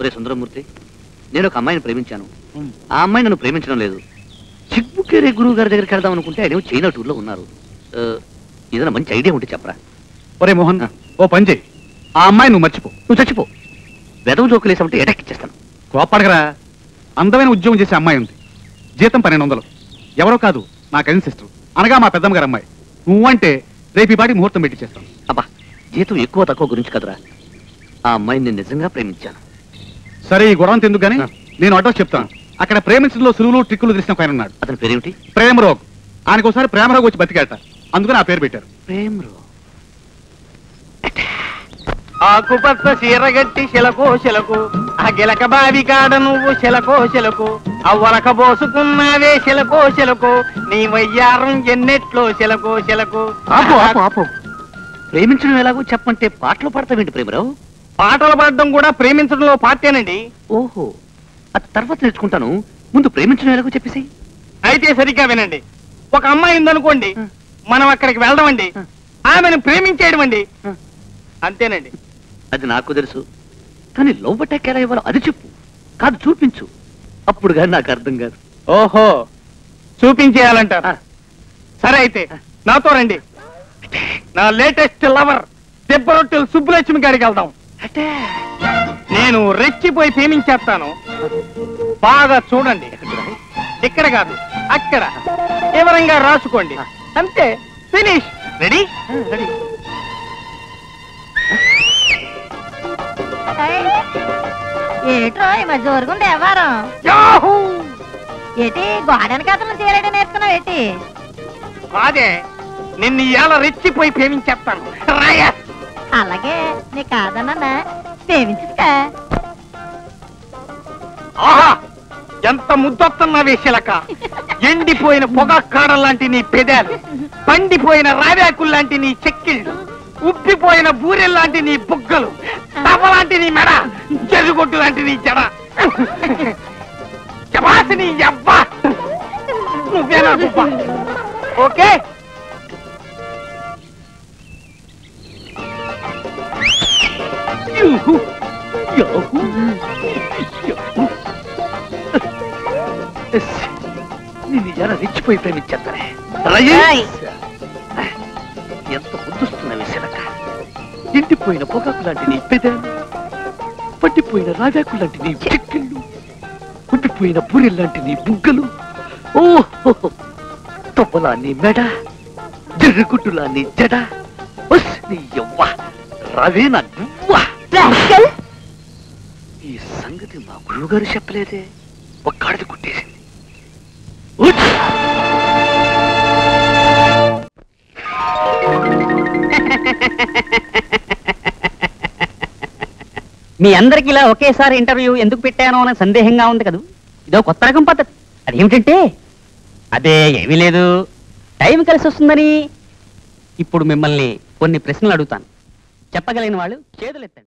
ఒరే సుందరమూర్తి, నేను ఒక అమ్మాయిని ప్రేమించాను. ఆ అమ్మాయి నన్ను ప్రేమించడం లేదు. చిక్కుకేరే గురువు గారి దగ్గరికి వెళ్దాం అనుకుంటే ఆయన చైనా టూర్లో ఉన్నారు. ఏదైనా మంచి ఐడియా ఉంటే చెప్పరా? ఒరే మోహన్, ఓ పని చేయి, ఆ అమ్మాయి నువ్వు మర్చిపో. నువ్వు చచ్చిపో. వెదవ జోకులేసామంటే ఎటెక్కిచ్చేస్తాను. కోప్పడగరా, అందమైన ఉద్యోగం చేసే అమ్మాయి ఉంది, జీతం 1200. ఎవరో కాదు, నా కజిన్ సిస్టర్, అనగా మా పెద్దమ్మ గారు అమ్మాయి. నువ్వంటే రేపు ఈ పాటికి ముహూర్తం పెట్టించేస్తాను. అబ్బా, జీతం ఎక్కువ తక్కువ గురించి కదరా, ఆ అమ్మాయిని నేను నిజంగా ప్రేమించాను. సరే, ఈ గొడవంత ఎందుకు గానీ నేను అడ్రస్ చెప్తాను. అక్కడ ప్రేమించడంలో సులువులు ట్రిక్కులు తెలిసిన పైన ఉన్నాడు. అతని పేరేమిటి? ప్రేమరోగ్. ఆయనకు ఒకసారి ప్రేమరోగ్ వచ్చి బతికేట, అందుకని ఆ పేరు పెట్టారు. ప్రేమరోగ్. ఆకుపచ్చ చీరగట్టి శిలకు శిలకు, ఆ గిలక బావి కాడ నువ్వు శిలకో శిలకు, అవ్వలక పోసుకున్నావే శిలకో శిలకు, నీ వయ్యారం ఎన్నెట్లో శిలకో శిలకు. ఆపు ఆపు ఆపు. ప్రేమించడం ఎలాగో చెప్పంటే పాటలు పాడతావేంటి ప్రేమరావు? పాటలు పాడడం కూడా ప్రేమించడంలో పార్టేనండి. ఓహో, అది తర్వాత నేర్చుకుంటాను. ముందు ప్రేమించడం ఎలాగో చెప్పేసి. అయితే సరిగ్గా వినండి. ఒక అమ్మాయి ఉందనుకోండి, మనం అక్కడికి వెళ్దామండి, ఆమెను ప్రేమించేయడం అండి, అంతేనండి. అది నాకు తెలుసు, కానీ లవ్ అటాక్ ఎలా ఇవ్వాలో అది చెప్పు. కాదు, చూపించు. అప్పుడు కానీ నాకు అర్థం కాదు. ఓహో, చూపించేయాలంటారా? సరే, అయితే నాతో రండి. నా లేటెస్ట్ లవర్ దెబ్బరొట్టెలు సుబ్బలక్ష్మి గారికి వెళ్దాం. నేను రెచ్చిపోయి ప్రేమించేస్తాను, బాగా చూడండి. ఇక్కడ కాదు, అక్కడ. వివరంగా రాసుకోండి, అంతే. ఫినిష్. రెడీ? రెడీ. ఏట్రో ఈ మధ్య వరకుంది వ్యవహారం. ఏటి గోడని కథలు చేయడం నేర్చుకున్నావు ఏంటి? అదే, నిన్ను ఇలా రెచ్చిపోయి ప్రేమించేస్తాను. అలాగే, నీ కాదన్నా ప్రేమించుగా. ఆహా, ఎంత ముద్దొస్తున్నావే శిలక. ఎండిపోయిన పొగాకాడ లాంటి నీ పెదాలు, పండిపోయిన రావ్యాకులు లాంటి నీ చెక్కిళ్ళు, ఉబ్బిపోయిన బూరెల్లాంటి నీ బుగ్గలు, తవ్వలాంటి నీ మెడ, చెరుగొట్టు లాంటి నీ జడ. జబాసి నీ అబ్బా, నువ్వేనా గుబ్బ? ఓకే. నేను ఎలా రెచ్చిపోయి ప్రేమించేస్తానే. ఎంత ముద్దుస్తున్నవి శిలక. ఎండిపోయిన పొగాకు లాంటి నీ పెదాలు, పట్టిపోయిన రాజాకు లాంటి నీ చెక్కిళ్ళు, ఉబ్బిపోయిన పూరెల్లాంటి నీ బుగ్గలు, ఓహో తొప్పలా నీ మెడ, జర్రుగుట్టులా నీ జడ. నీ యవ్వ రవే నా నువ్వా. ఈ సంగతి మా గురువు గారు చెప్పలేదే. ఒక్కాడిది కుట్టేసింది. మీ అందరికి ఇలా ఒకేసారి ఇంటర్వ్యూ ఎందుకు పెట్టానో అనే సందేహంగా ఉంది కదా. ఇదో కొత్త రకం పద్ధతి. అదేమిటంటే, అదే ఏమీ లేదు, టైం కలిసి వస్తుందని. ఇప్పుడు మిమ్మల్ని కొన్ని ప్రశ్నలు అడుగుతాను. చెప్పగలిగిన వాళ్ళు చేతులెత్తండి.